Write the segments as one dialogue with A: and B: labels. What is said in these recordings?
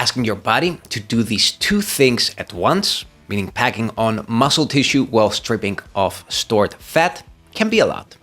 A: asking your body to do these two things at once, meaning packing on muscle tissue while stripping off stored fat, can be a lot.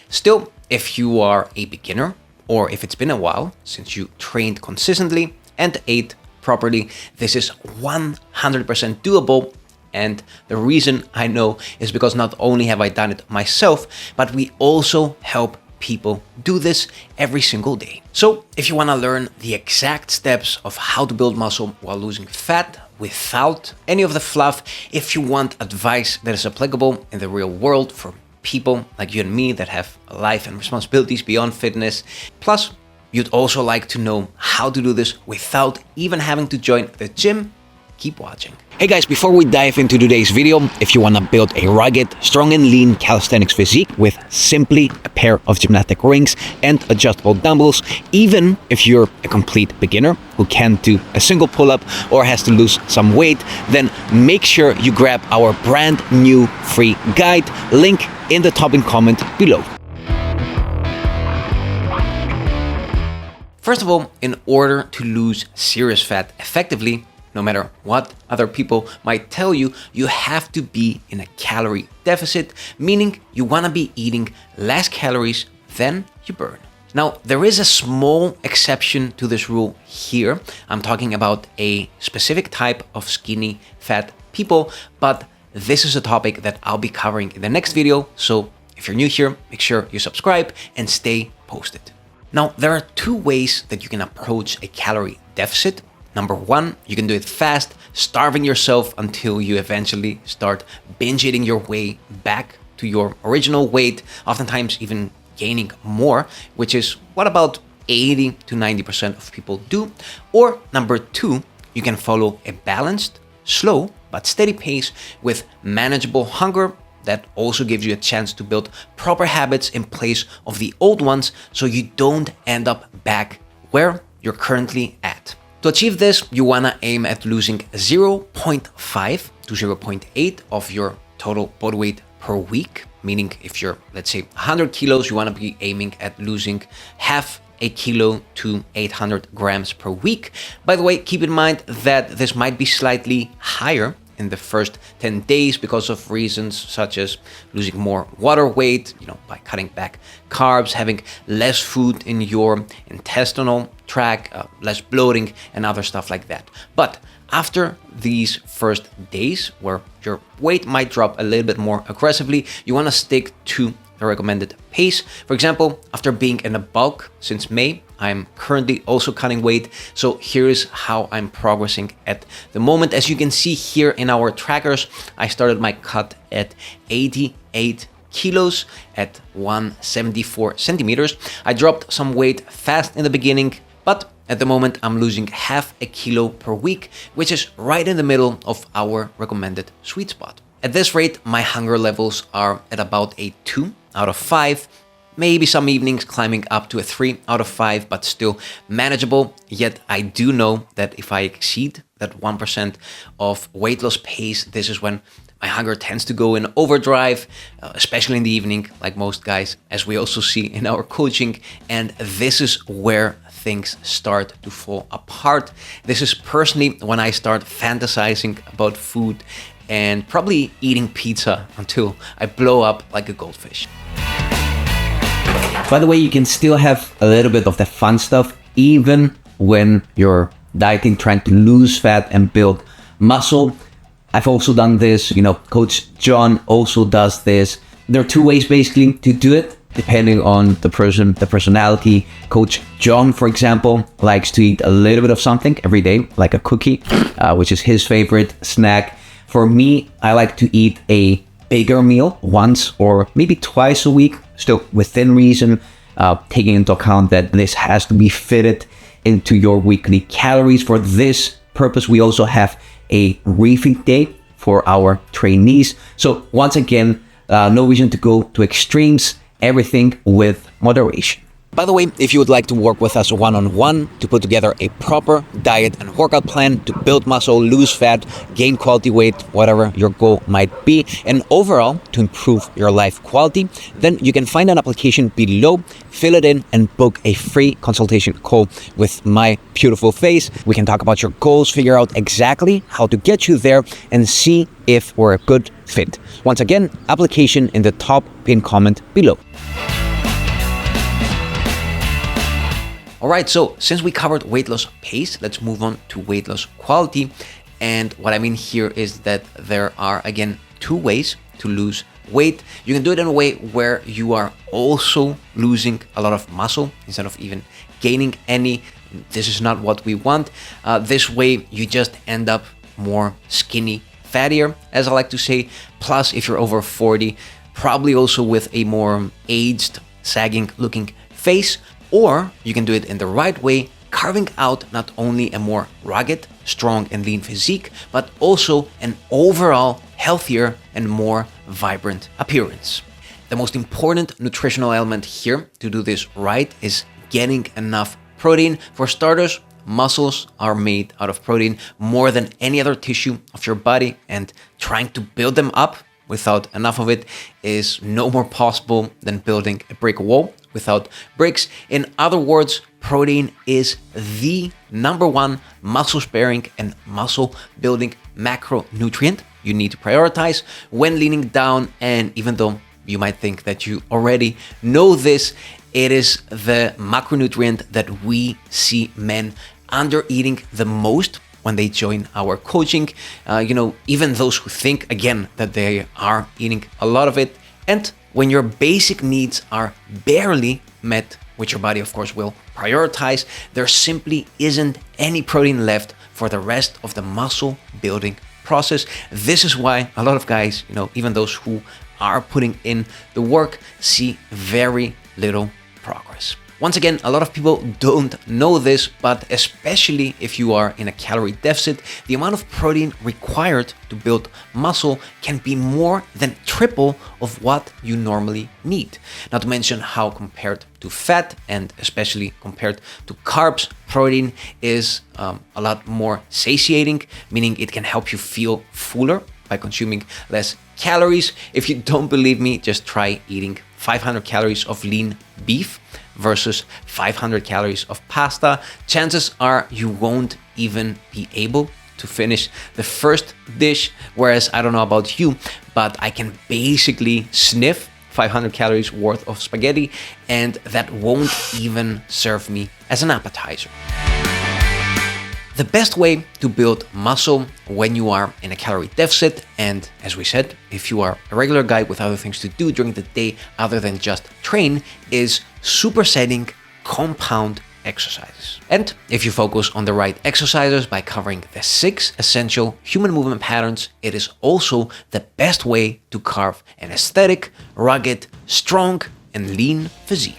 A: Still, if you are a beginner, or if it's been a while since you trained consistently and ate properly, this is 100% doable. And the reason I know is because not only have I done it myself, but we also help people do this every single day. So if you want to learn the exact steps of how to build muscle while losing fat without any of the fluff, if you want advice that is applicable in the real world for people like you and me that have a life and responsibilities beyond fitness, plus you'd also like to know how to do this without even having to join the gym, keep watching. Hey guys, before we dive into today's video, if you want to build a rugged, strong and lean calisthenics physique with simply a pair of gymnastic rings and adjustable dumbbells, even if you're a complete beginner who can't do a single pull-up or has to lose some weight, then make sure you grab our brand new free guide, link in the top comment below. First of all, in order to lose serious fat effectively, no matter what other people might tell you, you have to be in a calorie deficit, meaning you want to be eating less calories than you burn. Now, there is a small exception to this rule here. I'm talking about a specific type of skinny fat people, but this is a topic that I'll be covering in the next video. So if you're new here, make sure you subscribe and stay posted. Now, there are two ways that you can approach a calorie deficit. Number one, you can do it fast, starving yourself until you eventually start binge eating your way back to your original weight, oftentimes even gaining more, which is what about 80 to 90% of people do. Or number two, you can follow a balanced, slow, but steady pace with manageable hunger that also gives you a chance to build proper habits in place of the old ones so you don't end up back where you're currently at. To achieve this, you want to aim at losing 0.5 to 0.8 of your total body weight per week, meaning if you're, let's say, 100 kilos, you want to be aiming at losing half a kilo to 800 grams per week. By the way, keep in mind that this might be slightly higher in the first 10 days because of reasons such as losing more water weight, by cutting back carbs, having less food in your intestinal tract, less bloating and other stuff like that. But after these first days where your weight might drop a little bit more aggressively, you want to stick to the recommended pace. For example, after being in a bulk since May, I'm currently also cutting weight. So here's how I'm progressing at the moment. As you can see here in our trackers, I started my cut at 88 kilos at 174 centimeters. I dropped some weight fast in the beginning, but at the moment I'm losing half a kilo per week, which is right in the middle of our recommended sweet spot. At this rate, my hunger levels are at about a 2 out of 5, maybe some evenings climbing up to a 3 out of 5, but still manageable. Yet I do know that if I exceed that 1% of weight loss pace, this is when my hunger tends to go in overdrive, especially in the evening, like most guys, as we also see in our coaching. And this is where things start to fall apart. This is personally when I start fantasizing about food and probably eating pizza until I blow up like a goldfish. By the way, you can still have a little bit of the fun stuff even when you're dieting, trying to lose fat and build muscle. I've also done this, Coach John also does this. There are two ways basically to do it, depending on the person, the personality. Coach John, for example, likes to eat a little bit of something every day, like a cookie, which is his favorite snack. For me, I like to eat a bigger meal once or maybe twice a week, still within reason, taking into account that this has to be fitted into your weekly calories. For this purpose, we also have a refeed day for our trainees. So once again, no reason to go to extremes, everything with moderation. By the way, if you would like to work with us one-on-one to put together a proper diet and workout plan to build muscle, lose fat, gain quality weight, whatever your goal might be, and overall to improve your life quality, then you can find an application below, fill it in, and book a free consultation call with my beautiful face. We can talk about your goals, figure out exactly how to get you there, and see if we're a good fit. Once again, application in the top pinned comment below. Alright, so since we covered weight loss pace, let's move on to weight loss quality. And what I mean here is that there are, again, two ways to lose weight. You can do it in a way where you are also losing a lot of muscle instead of even gaining any. This is not what we want. This way, you just end up more skinny, fattier, as I like to say. Plus, if you're over 40, probably also with a more aged, sagging looking face. Or you can do it in the right way, carving out not only a more rugged, strong and lean physique, but also an overall healthier and more vibrant appearance. The most important nutritional element here to do this right is getting enough protein. For starters, muscles are made out of protein more than any other tissue of your body, and trying to build them up without enough of it is no more possible than building a brick wall without bricks. In other words, protein is the number one muscle sparing and muscle building macronutrient you need to prioritize when leaning down. And even though you might think that you already know this, it is the macronutrient that we see men under eating the most when they join our coaching. Even those who think, again, that they are eating a lot of it. And when your basic needs are barely met, which your body, of course, will prioritize, there simply isn't any protein left for the rest of the muscle building process. This is why a lot of guys, even those who are putting in the work, see very little progress. Once again, a lot of people don't know this, but especially if you are in a calorie deficit, the amount of protein required to build muscle can be more than triple of what you normally need. Not to mention how compared to fat, and especially compared to carbs, protein is a lot more satiating, meaning it can help you feel fuller by consuming less calories. If you don't believe me, just try eating 500 calories of lean beef versus 500 calories of pasta. Chances are you won't even be able to finish the first dish, whereas I don't know about you, but I can basically sniff 500 calories worth of spaghetti, and that won't even serve me as an appetizer. The best way to build muscle when you are in a calorie deficit, and as we said, if you are a regular guy with other things to do during the day other than just train, is supersetting compound exercises. And if you focus on the right exercises by covering the 6 essential human movement patterns, it is also the best way to carve an aesthetic, rugged, strong, and lean physique.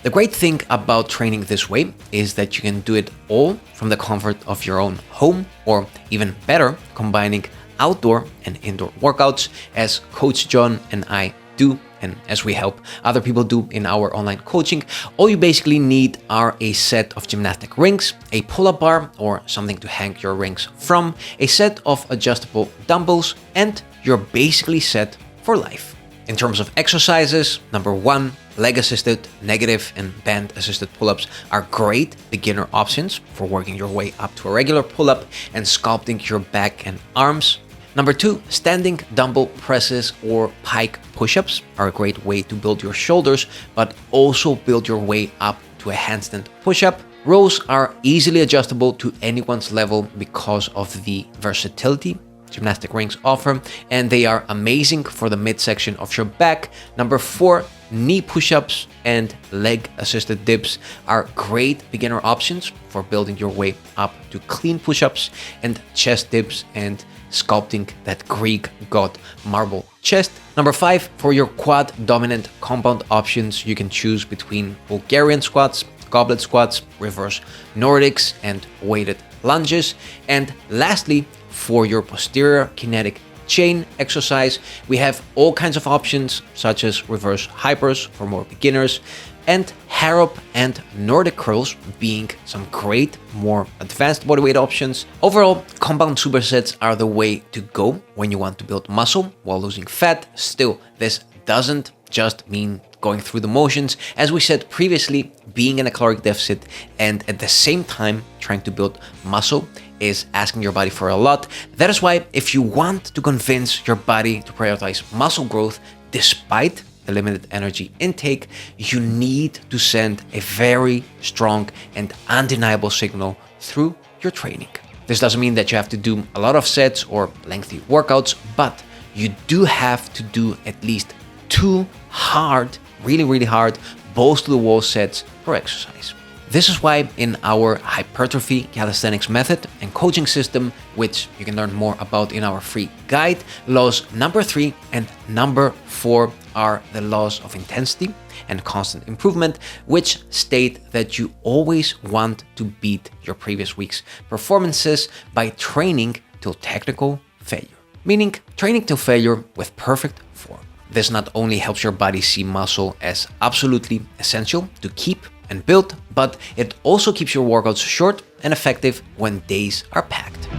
A: The great thing about training this way is that you can do it all from the comfort of your own home, or even better, combining outdoor and indoor workouts as Coach John and I do, and as we help other people do in our online coaching. All you basically need are a set of gymnastic rings, a pull-up bar or something to hang your rings from, a set of adjustable dumbbells, and you're basically set for life. In terms of exercises, number 1, leg-assisted, negative, and band-assisted pull-ups are great beginner options for working your way up to a regular pull-up and sculpting your back and arms. Number 2, standing dumbbell presses or pike push-ups are a great way to build your shoulders, but also build your way up to a handstand push-up. Rows are easily adjustable to anyone's level because of the versatility gymnastic rings offer, and they are amazing for the midsection of your back. Number 4, knee push-ups and leg-assisted dips are great beginner options for building your way up to clean push-ups and chest dips and sculpting that Greek god marble chest. Number 5, for your quad dominant compound options, you can choose between Bulgarian squats, goblet squats, reverse Nordics, and weighted lunges. And lastly, for your posterior kinetic chain exercise. We have all kinds of options, such as reverse hypers for more beginners, and Harrop and Nordic curls being some great, more advanced bodyweight options. Overall, compound supersets are the way to go when you want to build muscle while losing fat. Still, this doesn't just mean going through the motions. As we said previously, being in a caloric deficit and at the same time trying to build muscle is asking your body for a lot. That is why if you want to convince your body to prioritize muscle growth despite the limited energy intake, you need to send a very strong and undeniable signal through your training. This doesn't mean that you have to do a lot of sets or lengthy workouts, but you do have to do at least 2 hard, really hard, balls to the wall sets per exercise. This is why in our hypertrophy calisthenics method and coaching system, which you can learn more about in our free guide, laws number 3 and number 4 are the laws of intensity and constant improvement, which state that you always want to beat your previous week's performances by training till technical failure, meaning training till failure with perfect form. This not only helps your body see muscle as absolutely essential to keep and build, but it also keeps your workouts short and effective when days are packed.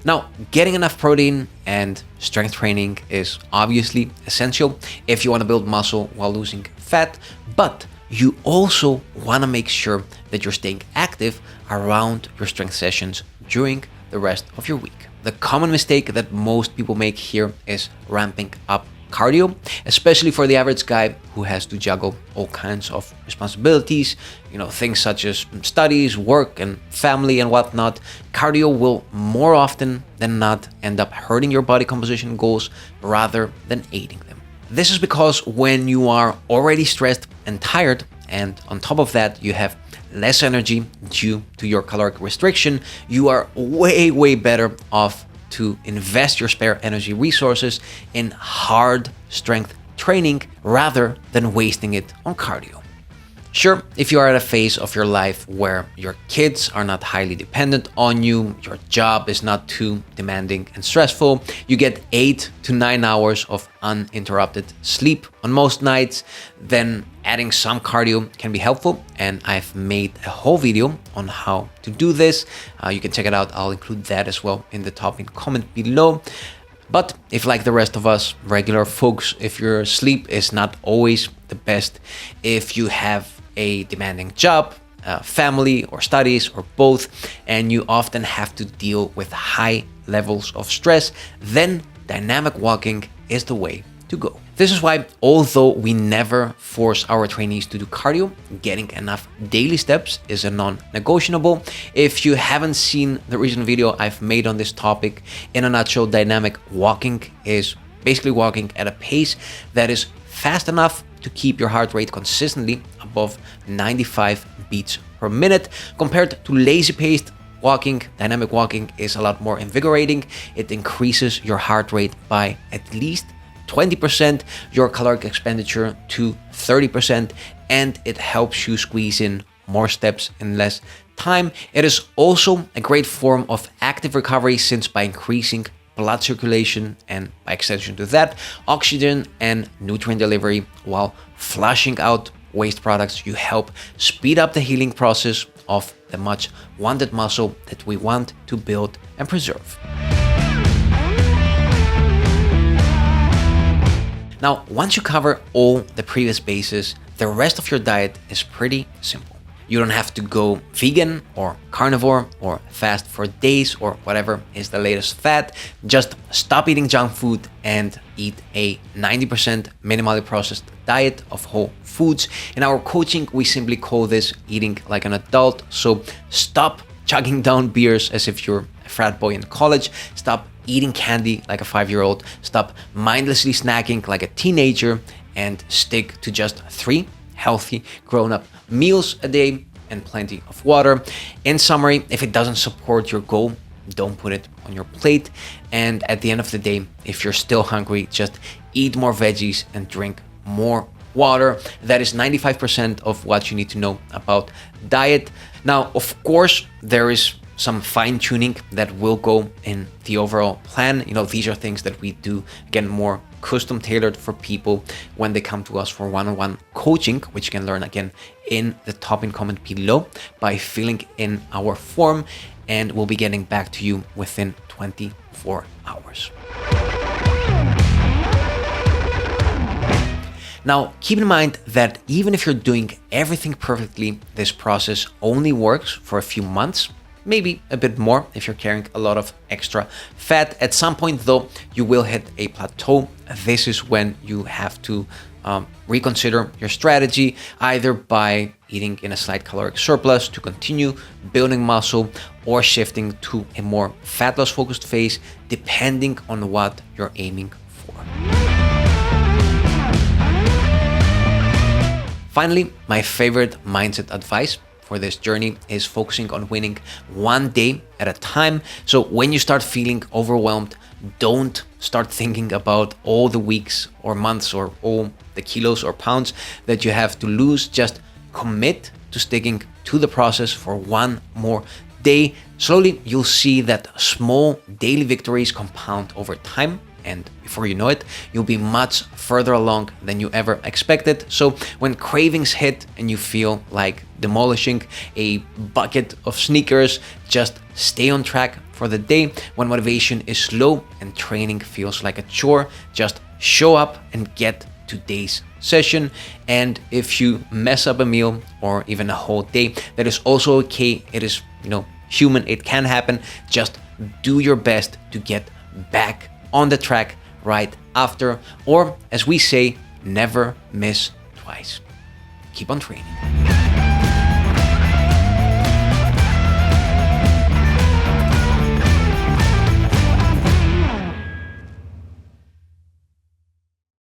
A: Now, getting enough protein and strength training is obviously essential if you want to build muscle while losing fat, but you also want to make sure that you're staying active around your strength sessions during the rest of your week. The common mistake that most people make here is ramping up cardio, especially for the average guy who has to juggle all kinds of responsibilities, things such as studies, work, and family and whatnot. Cardio will more often than not end up hurting your body composition goals rather than aiding them. This is because when you are already stressed and tired, and on top of that you have less energy due to your caloric restriction, you are way better off to invest your spare energy resources in hard strength training rather than wasting it on cardio. Sure, if you are at a phase of your life where your kids are not highly dependent on you, your job is not too demanding and stressful, you get 8 to 9 hours of uninterrupted sleep on most nights, then adding some cardio can be helpful, and I've made a whole video on how to do this. You can check it out. I'll include that as well in the top comment below. But if, like the rest of us regular folks, if your sleep is not always the best, if you have a demanding job, family or studies or both, and you often have to deal with high levels of stress, then dynamic walking is the way to go. This is why, although we never force our trainees to do cardio, getting enough daily steps is a non-negotiable. If you haven't seen the recent video I've made on this topic, in a nutshell, dynamic walking is basically walking at a pace that is fast enough to keep your heart rate consistently above 95 beats per minute. Compared to lazy-paced walking, dynamic walking is a lot more invigorating. It increases your heart rate by at least 20%, your caloric expenditure to 30%, and it helps you squeeze in more steps in less time. It is also a great form of active recovery, since by increasing blood circulation and by extension to that, oxygen and nutrient delivery while flushing out waste products, you help speed up the healing process of the much wanted muscle that we want to build and preserve. Now, once you cover all the previous bases, the rest of your diet is pretty simple. You don't have to go vegan or carnivore or fast for days or whatever is the latest fad. Just stop eating junk food and eat a 90% minimally processed diet of whole foods. In our coaching, we simply call this eating like an adult. So stop chugging down beers as if you're a frat boy in college. Stop eating candy like a 5-year-old. Stop mindlessly snacking like a teenager, and stick to just 3 healthy grown-up meals a day and plenty of water. In summary, if it doesn't support your goal, don't put it on your plate. And at the end of the day, if you're still hungry, just eat more veggies and drink more water. That is 95% of what you need to know about diet. Now, of course, there is some fine tuning that will go in the overall plan. These are things that we do, again, more custom tailored for people when they come to us for one-on-one coaching, which you can learn again in the top comment below by filling in our form, and we'll be getting back to you within 24 hours. Now, keep in mind that even if you're doing everything perfectly, this process only works for a few months, maybe a bit more if you're carrying a lot of extra fat. At some point though, you will hit a plateau. This is when you have to reconsider your strategy, either by eating in a slight caloric surplus to continue building muscle, or shifting to a more fat loss focused phase, depending on what you're aiming for. Finally, my favorite mindset advice for this journey is focusing on winning one day at a time. So when you start feeling overwhelmed, don't start thinking about all the weeks or months or all the kilos or pounds that you have to lose. Just commit to sticking to the process for one more day. Slowly, you'll see that small daily victories compound over time. And before you know it, you'll be much further along than you ever expected. So when cravings hit and you feel like demolishing a bucket of sneakers, just stay on track for the day. When motivation is low and training feels like a chore, just show up and get today's session. And if you mess up a meal or even a whole day, that is also okay. It is, human. It can happen. Just do your best to get back on the track right after, or as we say, never miss twice. Keep on training.